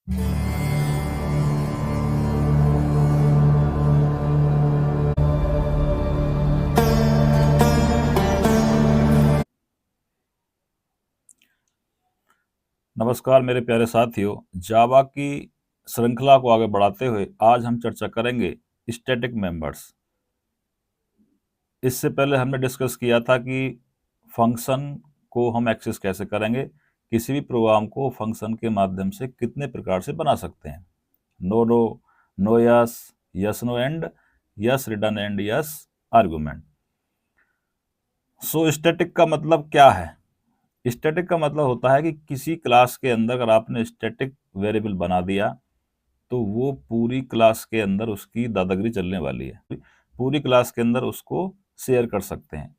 नमस्कार मेरे प्यारे साथियों, जावा की श्रृंखला को आगे बढ़ाते हुए आज हम चर्चा करेंगे स्टैटिक मेंबर्स। इससे पहले हमने डिस्कस किया था कि फंक्शन को हम एक्सेस कैसे करेंगे, किसी भी प्रोग्राम को फंक्शन के माध्यम से कितने प्रकार से बना सकते हैं। No no, no yes, yes no and, yes return and yes argument. So static का मतलब क्या है? स्टैटिक का मतलब होता है कि किसी क्लास के अंदर अगर आपने स्टैटिक वेरिएबल बना दिया तो वो पूरी क्लास के अंदर उसकी दादागिरी चलने वाली है, पूरी क्लास के अंदर उसको शेयर कर सकते हैं।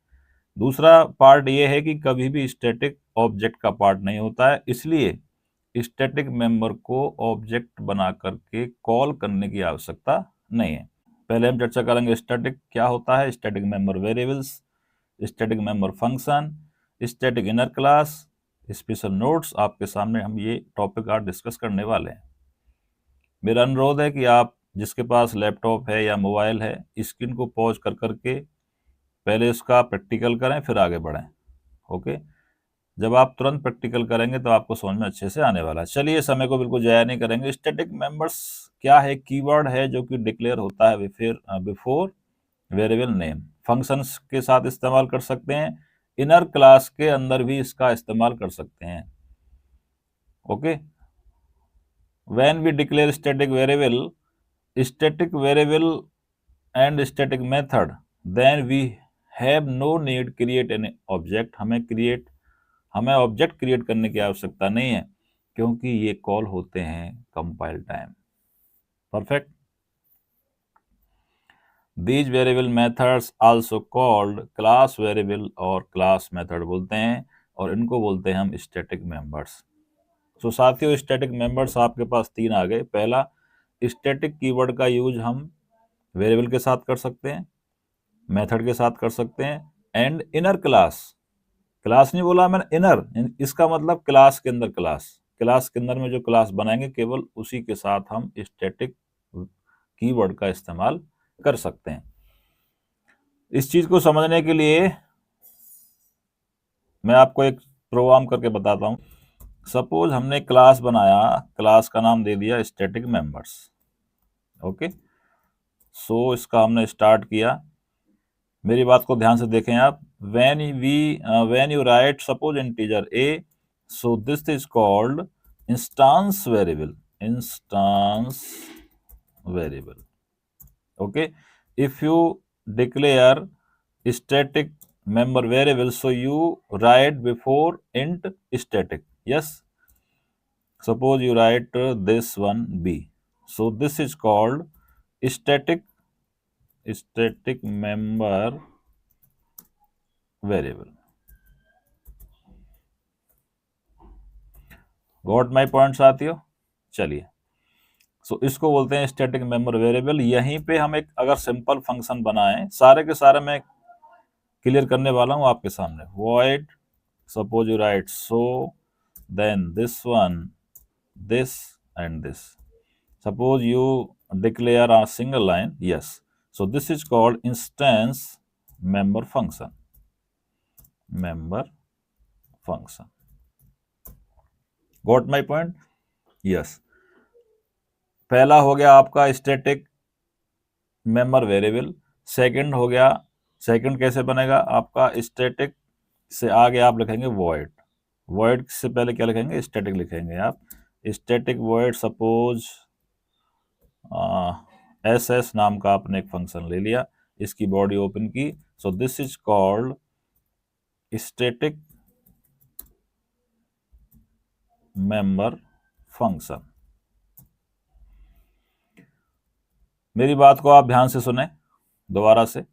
दूसरा पार्ट ये है कि कभी भी स्टैटिक ऑब्जेक्ट का पार्ट नहीं होता है, इसलिए स्टैटिक मेंबर को ऑब्जेक्ट बना करके कॉल करने की आवश्यकता नहीं है। पहले हम चर्चा करेंगे स्टैटिक क्या होता है, static member variables, static member function, static inner class, special notes. आपके सामने हम ये टॉपिक आज डिस्कस करने वाले हैं। मेरा अनुरोध है कि आप जिसके पास लैपटॉप है या मोबाइल है, स्क्रीन को पॉज कर करके पहले इसका प्रैक्टिकल करें, फिर आगे बढ़ें। ओके, जब आप तुरंत प्रैक्टिकल करेंगे तो आपको समझ में अच्छे से आने वाला है। चलिए, समय को बिल्कुल जाया नहीं करेंगे। स्टैटिक मेंबर्स क्या है? कीवर्ड है जो कि डिक्लेयर होता है बिफोर वेरिएबल नेम। फंक्शंस के साथ इस्तेमाल कर सकते हैं, इनर क्लास के अंदर भी इसका इस्तेमाल कर सकते हैं। Okay, when we declare static variable and static method, then we have no need create an object। हमें ऑब्जेक्ट क्रिएट करने की आवश्यकता नहीं है, क्योंकि ये कॉल होते हैं compile time. Perfect. These variable methods also called class variable और class method बोलते हैं, और इनको बोलते हैं हम static members। तो साथियों, स्टैटिक मेंबर्स आपके पास तीन आ गए। पहला, स्टैटिक कीवर्ड का यूज हम वेरिएबल के साथ कर सकते हैं, मेथड के साथ कर सकते हैं, एंड इनर क्लास। क्लास नहीं बोला मैंने, इनर, इसका मतलब क्लास के अंदर क्लास के अंदर में जो क्लास बनाएंगे केवल उसी के साथ हम स्टैटिक कीवर्ड का इस्तेमाल कर सकते हैं। इस चीज को समझने के लिए मैं आपको एक प्रोग्राम करके बताता हूं। सपोज हमने क्लास बनाया, क्लास का नाम दे दिया स्टैटिक मेंबर्स। ओके, सो इसका हमने स्टार्ट किया। मेरी बात को ध्यान से देखें आप। when you write suppose integer a, so this is called instance variable। Okay, if you declare static member variable, so you write before int static। yes, suppose you write this one b, so this is called static member variable। Got my point साथियों? चलिए, सो इसको बोलते हैं static member variable. यहीं पे हम एक अगर सिंपल फंक्शन बनाएं, सारे के सारे मैं क्लियर करने वाला हूं आपके सामने। void suppose you write so, then this one, this and this। suppose you declare a single line, yes, so this is called instance member function। Got my point? Yes, पहला हो गया आपका स्टैटिक मेंबर वेरिएबल। सेकंड हो गया, second कैसे बनेगा आपका? Static से आगे आप लिखेंगे void। void से पहले क्या लिखेंगे? स्टैटिक लिखेंगे आप। स्टैटिक void सपोज ss नाम का आपने एक फंक्शन ले लिया, इसकी बॉडी ओपन की, सो this is called static member function. मेरी बात को आप ध्यान से सुने दोबारा से।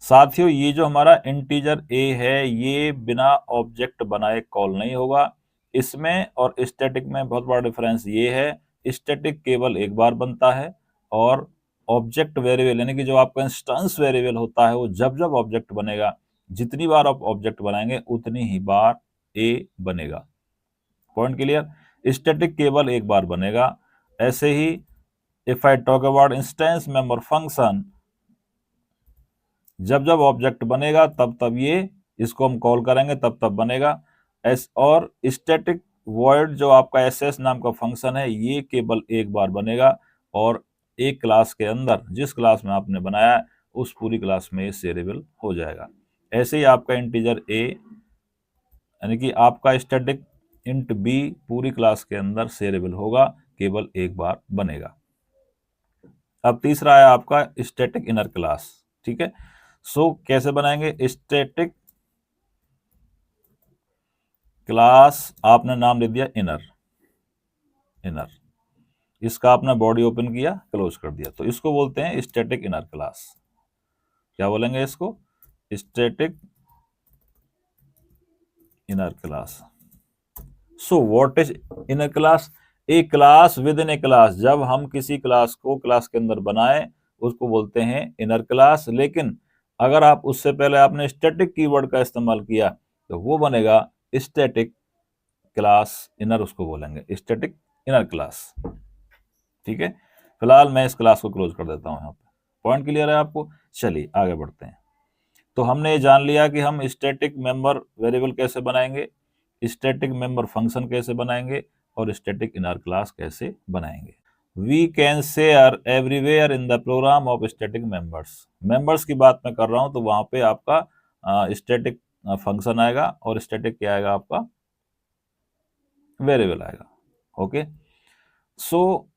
साथियों, ये जो हमारा इंटीजर a है, ये बिना ऑब्जेक्ट बनाए कॉल नहीं होगा। इसमें और स्टैटिक में बहुत बड़ा डिफरेंस ये है, स्टैटिक केवल एक बार बनता है, और ऑब्जेक्ट वेरिएबल यानी कि जो आपका इंस्टेंस वेरिएबल होता है, वो जब जब ऑब्जेक्ट बनेगा, जितनी बार आप ऑब्जेक्ट बनाएंगे उतनी ही बार a बनेगा। Point clear? स्टैटिक केवल एक बार बनेगा। ऐसे ही if I talk about instance member function, जब जब ऑब्जेक्ट बनेगा तब तब ये इसको हम कॉल करेंगे, तब तब बनेगा। और स्टैटिक वॉइड जो आपका एसएस नाम का फंक्शन है, ये केवल एक बार बनेगा और एक क्लास के अंदर जिस क्लास में आपने बनाया है उस पूरी क्लास में ये शेयरेबल हो जाएगा। ऐसे ही आपका इंटीजर ए यानी कि आपका स्टैटिक इंट बी पूरी क्लास के अंदर शेयरेबल होगा, केवल एक बार बनेगा। अब तीसरा है आपका स्टैटिक इनर क्लास। ठीक है, सो कैसे बनाएंगे स्टैटिक क्लास, आपने नाम दे दिया इनर। इसका आपने बॉडी ओपन किया, क्लोज कर दिया, तो इसको बोलते हैं स्टैटिक इनर क्लास। क्या बोलेंगे इसको? Static inner class. So what is inner class? A class with in A class. जब हम किसी क्लास को क्लास के अंदर बनाए उसको बोलते हैं इनर क्लास। लेकिन अगर आप उससे पहले आपने स्टैटिक कीवर्ड का इस्तेमाल किया तो वो बनेगा स्टैटिक क्लास इनर, उसको बोलेंगे स्टैटिक इनर क्लास। ठीक है, फिलहाल मैं इस क्लास को क्लोज कर देता हूं। यहाँ पे पॉइंट क्लियर है आपको? चलिए आगे बढ़ते हैं। तो हमने ये जान लिया कि हम स्टैटिक मेंबर वेरिएबल कैसे बनाएंगे, स्टैटिक मेंबर फंक्शन कैसे बनाएंगे और स्टैटिक इनर क्लास कैसे बनाएंगे। We can share everywhere in the program of static members की बात मैं कर रहा हूं, तो वहां पे आपका स्टैटिक फंक्शन आएगा और स्टैटिक क्या आएगा? आपका वेरिएबल आएगा। Okay, so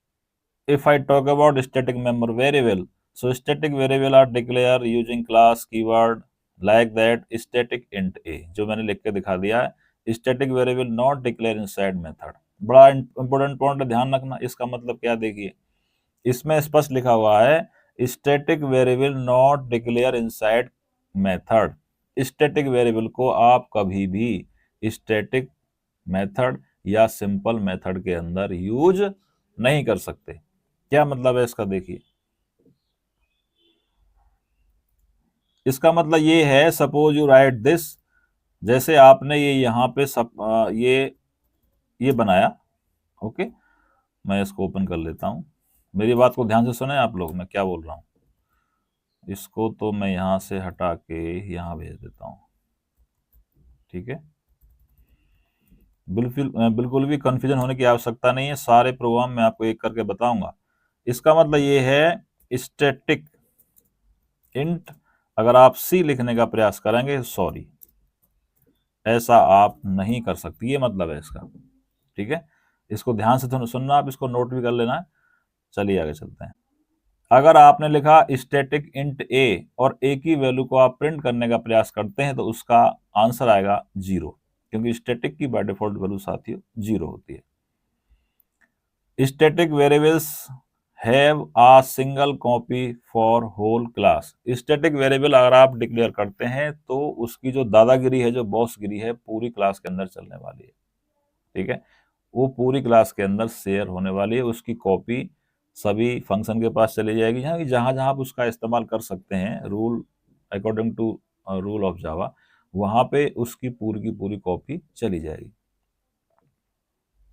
if I talk about static member variable, so static variable are declared using class keyword like that static int a, जो मैंने लिख के दिखा दिया है। static variable not declare inside method, बड़ा इंपॉर्टेंट पॉइंट ध्यान रखना। इसका मतलब क्या? देखिए इसमें स्पष्ट लिखा हुआ है static variable not declare inside method। static variable को आप कभी भी static मेथड या सिंपल मेथड के अंदर यूज नहीं कर सकते। क्या मतलब है इसका? देखिए इसका मतलब ये है, सपोज यू राइट दिस, जैसे आपने ये यहाँ पे ये बनाया। ओके, मैं इसको ओपन कर लेता हूँ। मेरी बात को ध्यान से सुने आप लोग, मैं क्या बोल रहा हूँ। इसको तो मैं यहाँ से हटा के यहाँ भेज देता हूँ। ठीक है, बिल्कुल भी कंफ्यूजन होने की आवश्यकता नहीं है, सारे प्रोग्राम मैं आपको एक करके बताऊंगा। इसका मतलब ये है स्टैटिक इंट, अगर आप सी लिखने का प्रयास करेंगे, सॉरी ऐसा आप नहीं कर सकते, ये मतलब है इसका। ठीक है, इसको ध्यान से सुनना, आप इसको नोट भी कर लेना है। चलिए आगे चलते हैं। अगर आपने लिखा स्टैटिक इंट ए और ए की वैल्यू को आप प्रिंट करने का प्रयास करते हैं तो उसका आंसर आएगा 0, क्योंकि स्टैटिक की बाय डिफॉल्ट वैल्यू साथियों 0 होती है। Static variables have a single copy for whole class. Static variable अगर आप डिक्लेयर करते हैं तो उसकी जो दादागिरी है, जो बॉसगिरी है, पूरी क्लास के अंदर चलने वाली है। ठीक है, वो पूरी क्लास के अंदर शेयर होने वाली है, उसकी कॉपी सभी फंक्शन के पास चली जाएगी। जहां जहां आप उसका इस्तेमाल कर सकते हैं rule according to rule of Java, वहां पे उसकी की पूरी कॉपी चली जाएगी।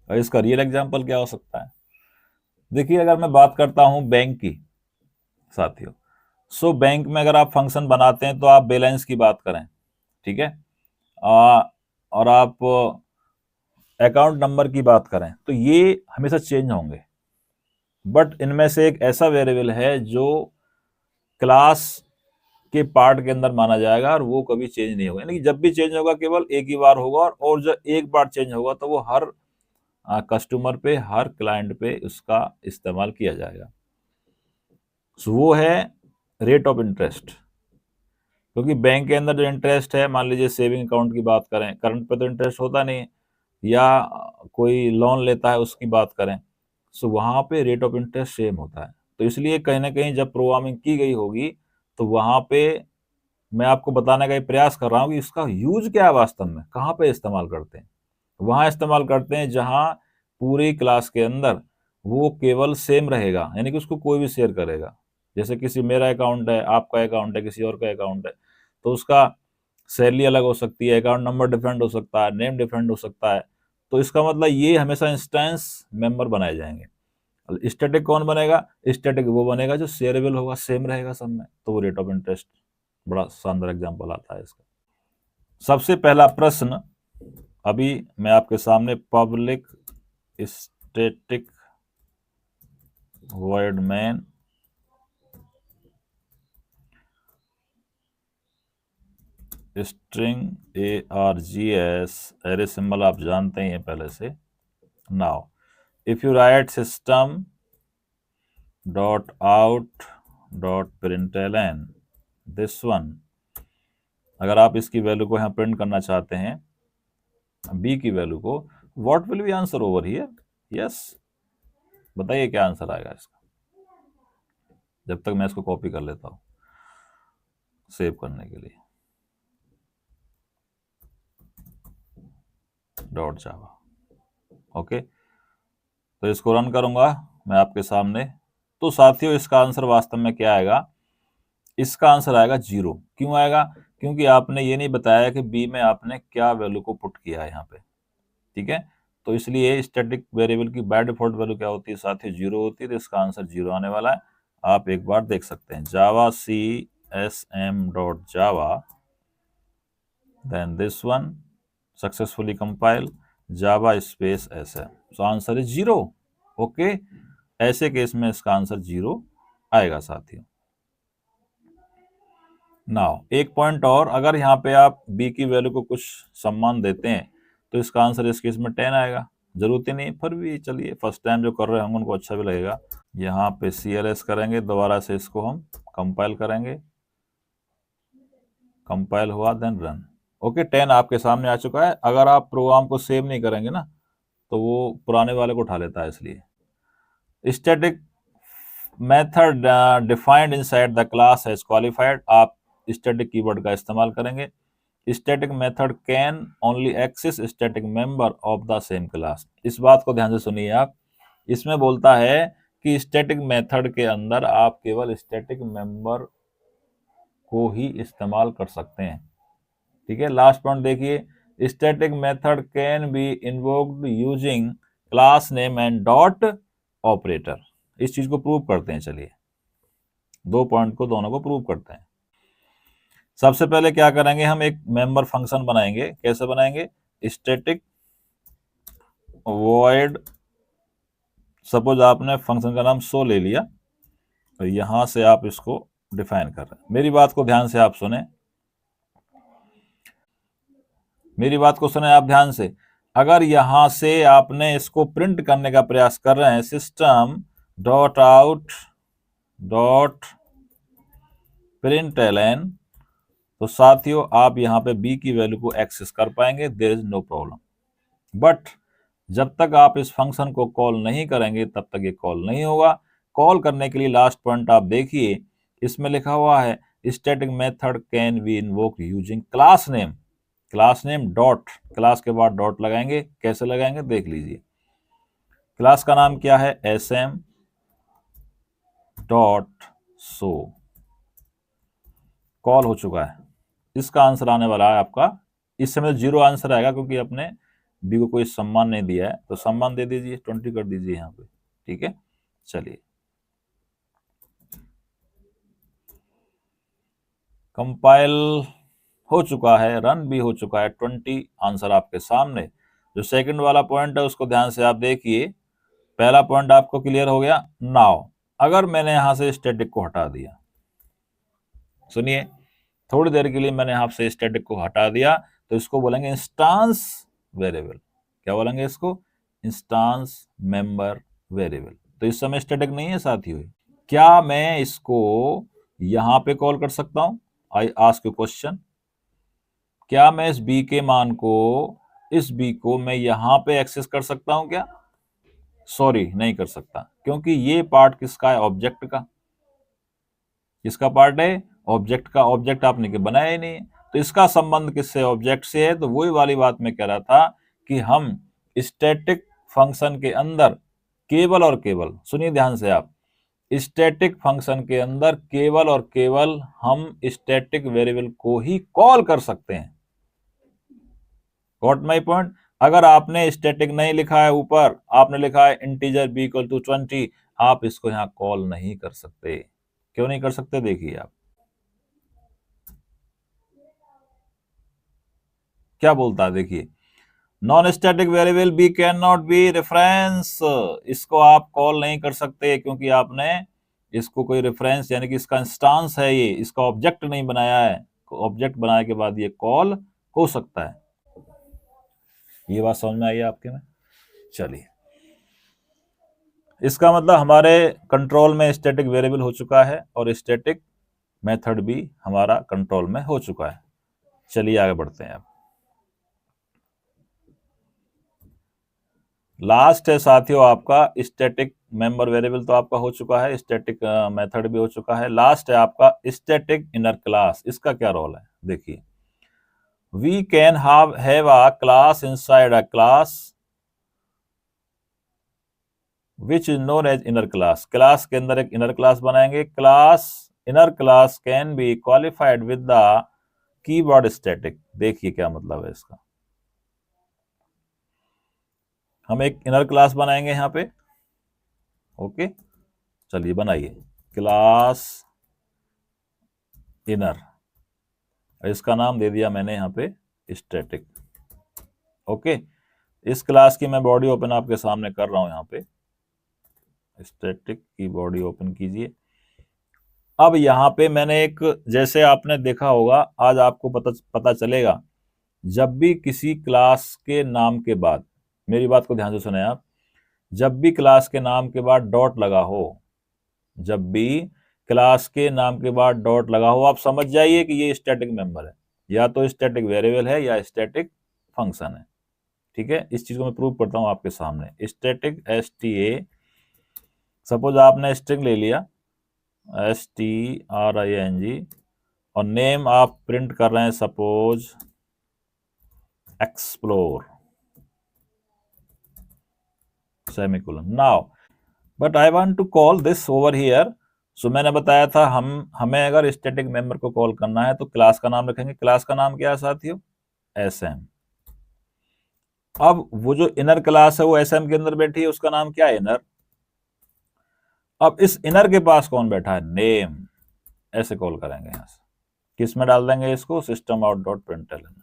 और इसका रियल एग्जांपल क्या हो सकता है? देखिए अगर मैं बात करता हूं बैंक की साथियों, सो बैंक में अगर आप फंक्शन बनाते हैं तो आप बैलेंस की बात करें, ठीक है, और आप अकाउंट नंबर की बात करें, तो ये हमेशा चेंज होंगे। बट इनमें से एक ऐसा वेरिएबल है जो क्लास के पार्ट के अंदर माना जाएगा और वो कभी चेंज नहीं होगा, यानी जब भी चेंज होगा केवल एक ही बार होगा, और जब एक बार चेंज होगा तो वो हर कस्टमर पे, हर क्लाइंट पे उसका इस्तेमाल किया जाएगा। सो वो है रेट ऑफ इंटरेस्ट। क्योंकि बैंक के अंदर जो इंटरेस्ट है, मान लीजिए सेविंग अकाउंट की बात करें, करंट पे तो इंटरेस्ट होता नहीं है, या कोई लोन लेता है उसकी बात करें, सो वहाँ पे रेट ऑफ इंटरेस्ट सेम होता है। तो इसलिए कहीं ना कहीं जब प्रोग्रामिंग की गई होगी तो वहाँ पे मैं आपको बताने का प्रयास कर रहा हूँ कि इसका यूज क्या है वास्तव में, कहाँ पे इस्तेमाल करते हैं। वहाँ इस्तेमाल करते हैं जहाँ पूरी क्लास के अंदर वो केवल सेम रहेगा, यानी कि उसको कोई भी शेयर करेगा। जैसे किसी मेरा अकाउंट है, आपका अकाउंट है, किसी और का अकाउंट है, तो उसका सैलरी अलग हो सकती है, अकाउंट नंबर डिफरेंट हो सकता है, नेम डिफरेंट हो सकता है, तो इसका मतलब ये हमेशा इंस्टेंस मेंबर बनाए जाएंगे। स्टैटिक कौन बनेगा? स्टैटिक वो बनेगा जो शेयरेबल होगा, सेम रहेगा सब में, तो वो रेट ऑफ इंटरेस्ट। बड़ा शानदार एग्जांपल आता है इसका। सबसे पहला प्रश्न अभी मैं आपके सामने public static void main string ARGS array symbol आप जानते ही हैं पहले से। Now if you right system dot out dot println this one, अगर आप इसकी वैल्यू को यहाँ प्रिंट करना चाहते हैं, बी की वैल्यू को, what will be answer over here? Yes, बताइए क्या आंसर आएगा इसका। जब तक मैं इसको कॉपी कर लेता हूं सेव करने के लिए, डॉट जावा। ओके, तो इसको रन करूंगा मैं आपके सामने। तो साथियों इसका आंसर वास्तव में क्या आएगा? इसका आंसर आएगा 0। क्यों आएगा? क्योंकि आपने ये नहीं बताया कि बी में आपने क्या वैल्यू को पुट किया है यहाँ पे। ठीक है, तो इसलिए स्टैटिक वेरिएबल की बाय डिफॉल्ट वैल्यू क्या होती है साथियों? 0 होती है, तो इसका आंसर 0 आने वाला है। आप एक बार देख सकते हैं, Java CSM dot Java, then this one successfully compile, Java space SM, तो आंसर इज 0। ओके, ऐसे केस में इसका आंसर 0 आएगा साथियों। नाउ एक पॉइंट और, अगर यहाँ पे आप बी की वैल्यू को कुछ सम्मान देते हैं तो इसका आंसर इस केस में 10 आएगा। जरूरत ही नहीं, फिर भी चलिए फर्स्ट टाइम जो कर रहे होंगे उनको अच्छा भी लगेगा। यहाँ पे CLS करेंगे, दोबारा से इसको हम कंपाइल करेंगे, कंपाइल हुआ, देन रन। ओके, 10 आपके सामने आ चुका है। अगर आप प्रोग्राम को सेव नहीं करेंगे ना तो वो पुराने वाले को उठा लेता है, इसलिए। Static method defined inside the class has qualified, आप स्टैटिक कीवर्ड का इस्तेमाल करेंगे। Static method can only access static member of the same class. इस बात को ध्यान से सुनिए आप, इसमें बोलता है कि स्टैटिक मेथड के अंदर आप केवल स्टैटिक मेंबर को ही इस्तेमाल कर सकते हैं। ठीक है, लास्ट पॉइंट देखिए, static method can be invoked using class name and dot operator. इस चीज को प्रूव करते हैं, चलिए 2 पॉइंट को दोनों को प्रूव करते हैं। सबसे पहले क्या करेंगे, हम एक मेंबर फंक्शन बनाएंगे। कैसे बनाएंगे? स्टैटिक वॉइड, सपोज आपने फंक्शन का नाम शो ले लिया, तो यहां से आप इसको डिफाइन कर रहे हैं। मेरी बात को ध्यान से आप सुने, मेरी बात को सुने आप ध्यान से। अगर यहां से आपने इसको प्रिंट करने का प्रयास कर रहे हैं, system dot out dot println, तो साथियों आप यहाँ पे बी की वैल्यू को एक्सेस कर पाएंगे, there is no problem. But जब तक आप इस फंक्शन को कॉल नहीं करेंगे तब तक ये कॉल नहीं होगा। कॉल करने के लिए लास्ट पॉइंट आप देखिए, इसमें लिखा हुआ है static method can be invoke using class name, class name dot, class के बाद डॉट लगाएंगे। कैसे लगाएंगे देख लीजिए। क्लास का नाम क्या है? SM डॉट शो, कॉल हो चुका है। इसका आंसर आने वाला है आपका, इस समय 0 आंसर आएगा क्योंकि अपने बी को कोई सम्मान नहीं दिया है, तो सम्मान दे दीजिए, 20 कर दीजिए यहाँ पे। ठीक है, चलिए कंपाइल हो चुका है, रन भी हो चुका है, 20 आंसर आपके सामने। जो सेकंड वाला पॉइंट है उसको ध्यान से आप देखिए। पहला पॉइंट आपको क्लियर हो गया। नाउ अगर मैंने यहां से स्टैटिक को हटा दिया, सुनिए, थोड़ी देर के लिए मैंने यहाँ से स्टैटिक को हटा दिया, तो इसको बोलेंगे इंस्टांस वेरिएबल। क्या बोलेंगे इसको? Instance member variable. तो इस समय स्टैटिक नहीं है साथियों। क्या मैं इसको यहां पे कॉल कर सकता हूं? आई आस्क यू क्वेश्चन, क्या मैं इस बी के मान को, इस बी को मैं यहां पे एक्सेस कर सकता हूं क्या? सॉरी, नहीं कर सकता, क्योंकि ये पार्ट किसका है? ऑब्जेक्ट का। किसका पार्ट है? ऑब्जेक्ट का। ऑब्जेक्ट आपने के बनाया ही नहीं है, तो इसका संबंध किससे? ऑब्जेक्ट से है। तो वही वाली बात मैं कह रहा था कि हम स्टैटिक फंक्शन के अंदर केवल और केवल, सुनिए ध्यान से आप, स्टैटिक फंक्शन के अंदर केवल और केवल हम स्टैटिक वेरिएबल को ही कॉल कर सकते हैं। Got my point? अगर आपने स्टैटिक नहीं लिखा है, ऊपर आपने लिखा है इंटीजर b इक्वल टू 20, आप इसको यहां कॉल नहीं कर सकते। क्यों नहीं कर सकते, देखिए आप क्या बोलता है, देखिए non static variable B can not be reference, इसको आप कॉल नहीं कर सकते क्योंकि आपने इसको कोई रेफरेंस यानी कि इसका इंस्टांस है, ये इसका ऑब्जेक्ट नहीं बनाया है। ऑब्जेक्ट बनाने के बाद ये कॉल हो सकता है। ये बात समझ में आई है आपके में? चलिए, इसका मतलब हमारे कंट्रोल में स्टैटिक वेरिएबल हो चुका है और स्टैटिक मेथड भी हमारा कंट्रोल में हो चुका है। चलिए आगे बढ़ते हैं। अब लास्ट है साथियों आपका स्टैटिक मेंबर वेरिएबल, तो आपका हो चुका है, स्टैटिक मेथड भी हो चुका है। लास्ट है आपका स्टैटिक इनर क्लास। इसका क्या रोल है, देखिए we can have a class inside a class which is known as inner class. Class के अंदर एक इनर क्लास बनाएंगे। Class inner class can be qualified with the keyword static. देखिए क्या मतलब है इसका। हम एक इनर क्लास बनाएंगे यहां पे, ओके, चलिए बनाइए क्लास इनर, इसका नाम दे दिया मैंने यहां पे स्टैटिक। ओके, इस क्लास की मैं बॉडी ओपन आपके सामने कर रहा हूं, यहां पे स्टैटिक की बॉडी ओपन कीजिए। अब यहाँ पे मैंने एक, जैसे आपने देखा होगा, आज आपको पता चलेगा जब भी किसी क्लास के नाम के बाद, मेरी बात को ध्यान से सुने आप, जब भी क्लास के नाम के बाद डॉट लगा हो, जब भी क्लास के नाम के बाद डॉट लगा हो, आप समझ जाइए कि ये स्टैटिक मेंबर है, या तो स्टैटिक वेरिएबल है या स्टैटिक फंक्शन है। ठीक है, इस चीज को मैं प्रूव करता हूं आपके सामने। स्टैटिक STA, सपोज आपने स्ट्रिंग ले लिया STRING और नेम आप प्रिंट कर रहे हैं suppose explore semicolon. Now but I want to call this over here, so मैंने बताया था हमें अगर स्टैटिक मेंबर को कॉल करना है तो क्लास का नाम रखेंगे। क्लास का नाम क्या है साथियों, SM। अब वो जो इनर क्लास है वो SM के अंदर बैठी है, उसका नाम क्या है, इनर। अब इस इनर के पास कौन बैठा है, नेम, ऐसे कॉल करेंगे यहां से। किस में डाल देंगे इसको, system out dot println,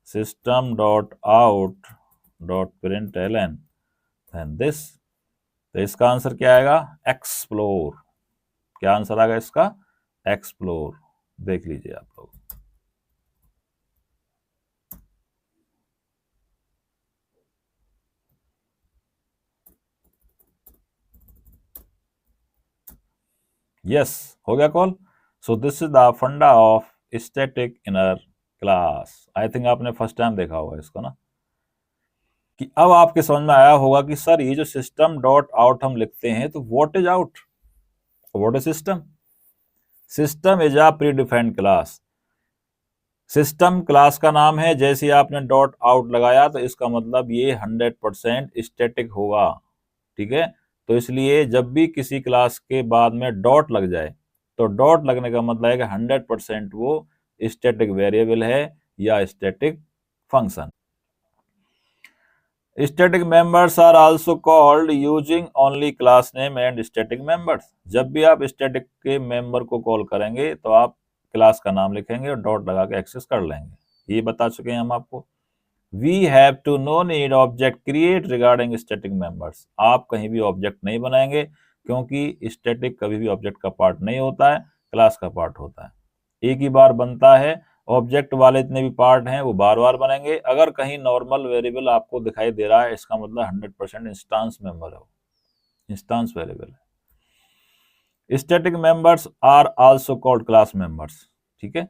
system dot out dot println and this. तो इसका आंसर क्या आएगा, एक्सप्लोर। क्या आंसर आएगा इसका, एक्सप्लोर। देख लीजिए आप लोग। यस, हो गया call. So this is the funda of static inner class. I think आपने फर्स्ट टाइम देखा होगा इसको ना, कि अब आपके समझ में आया होगा कि सर ये जो सिस्टम डॉट आउट हम लिखते हैं तो what is out, what is system. System is a pre defined class. System class का नाम है, जैसे ही आपने डॉट आउट लगाया तो इसका मतलब ये 100% स्टैटिक होगा। ठीक है, तो इसलिए जब भी किसी क्लास के बाद में डॉट लग जाए तो डॉट लगने का मतलब है कि 100% वो स्टैटिक वेरिएबल है या static function. Static members are also called using only class name and static members. जब भी आप स्टैटिक के मेंबर को कॉल करेंगे तो आप क्लास का नाम लिखेंगे और डॉट लगा के एक्सेस कर लेंगे। ये बता चुके हैं हम आपको। We have to no need object create regarding static members। आप कहीं भी ऑब्जेक्ट नहीं बनाएंगे क्योंकि स्टैटिक कभी भी ऑब्जेक्ट का पार्ट नहीं होता है, क्लास का पार्ट होता है, एक ही बार बनता है। ऑब्जेक्ट वाले जितने भी पार्ट हैं वो बार बार बनेंगे। अगर कहीं नॉर्मल वेरिएबल आपको दिखाई दे रहा है, इसका मतलब 100% इंस्टांस मेंबर है, इंस्टांस वेरिएबल है। Static members are also called class members. ठीक है,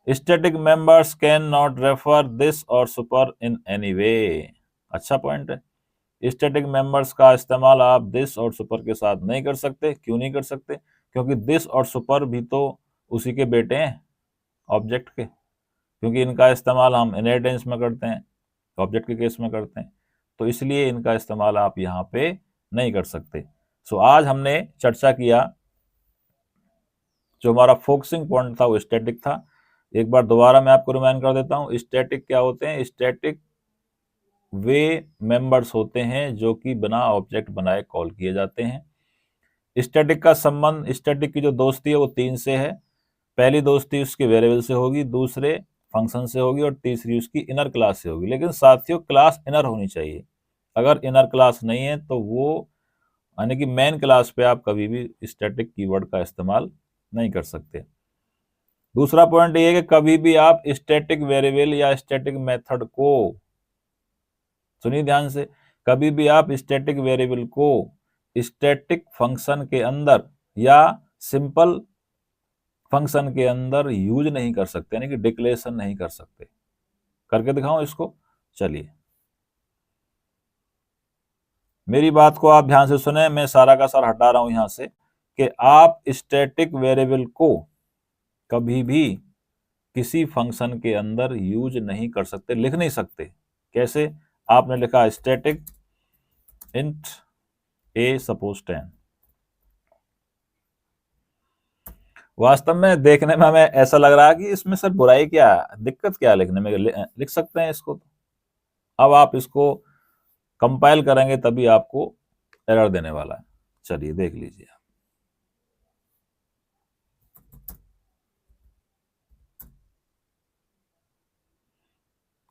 static members can not refer this और सुपर इन एनी वे। अच्छा पॉइंट है। स्टैटिक मेंबर्स का इस्तेमाल आप दिस और सुपर के साथ नहीं कर सकते। क्यों नहीं कर सकते, क्योंकि दिस और सुपर भी तो उसी के बेटे हैं, ऑब्जेक्ट के, क्योंकि इनका इस्तेमाल हम इनहेरिटेंस में करते हैं, ऑब्जेक्ट के केस में करते हैं, तो इसलिए इनका इस्तेमाल आप यहाँ पे नहीं कर सकते। सो आज हमने चर्चा किया, जो हमारा फोकसिंग पॉइंट था वो स्टैटिक था। एक बार दोबारा मैं आपको रिमाइंड कर देता हूँ, स्टैटिक क्या होते हैं। स्टैटिक वे मेंबर्स होते हैं जो कि बिना ऑब्जेक्ट बनाए कॉल किए जाते हैं। स्टैटिक का संबंध, स्टैटिक की जो दोस्ती है वो 3 से है। पहली दोस्ती उसके वेरिएबल से होगी, दूसरे फंक्शन से होगी और तीसरी उसकी इनर क्लास से होगी। लेकिन साथियों, क्लास इनर होनी चाहिए। अगर इनर क्लास नहीं है तो वो, यानी कि मेन क्लास पे आप कभी भी स्टैटिक कीवर्ड का इस्तेमाल नहीं कर सकते। दूसरा पॉइंट ये है कि कभी भी आप स्टैटिक वेरिएबल या स्टैटिक मेथड को, सुनिए ध्यान से, कभी भी आप स्टैटिक वेरिएबल को स्टैटिक फंक्शन के अंदर या सिंपल फंक्शन के अंदर यूज नहीं कर सकते, यानी कि डिक्लेरेशन नहीं कर सकते। करके दिखाऊं इसको? चलिए, मेरी बात को आप ध्यान से सुने, मैं सारा का सारा हटा रहा हूं यहां से, कि आप स्टैटिक वेरिएबल को कभी भी किसी फंक्शन के अंदर यूज नहीं कर सकते, लिख नहीं सकते। कैसे? आपने लिखा स्टैटिक इंट ए सपोज 10। वास्तव में देखने में हमें ऐसा लग रहा है कि इसमें सर बुराई क्या है, दिक्कत क्या है लिखने में, लिख सकते हैं इसको। अब आप इसको कंपाइल करेंगे तभी आपको एरर देने वाला है। चलिए देख लीजिए।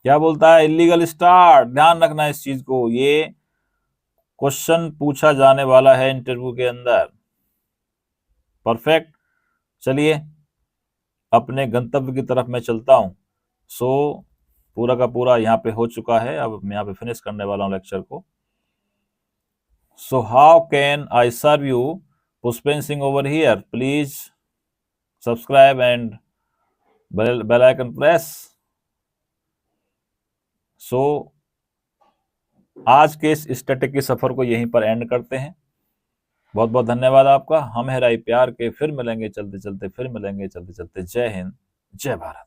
क्या बोलता है? Illegal start. ध्यान रखना इस चीज को, ये क्वेश्चन पूछा जाने वाला है इंटरव्यू के अंदर। परफेक्ट। चलिए अपने गंतव्य की तरफ मैं चलता हूं। सो पूरा का पूरा यहाँ पे हो चुका है, अब मैं यहाँ पे फिनिश करने वाला हूँ लेक्चर को। So how can I serve you? Pushpen Singh over here, please subscribe and bell icon press. So आज के इस स्टैटिक के सफर को यहीं पर एंड करते हैं। बहुत बहुत धन्यवाद आपका। हम है राय प्यार के, फिर मिलेंगे चलते चलते, फिर मिलेंगे चलते चलते। जय हिंद, जय भारत।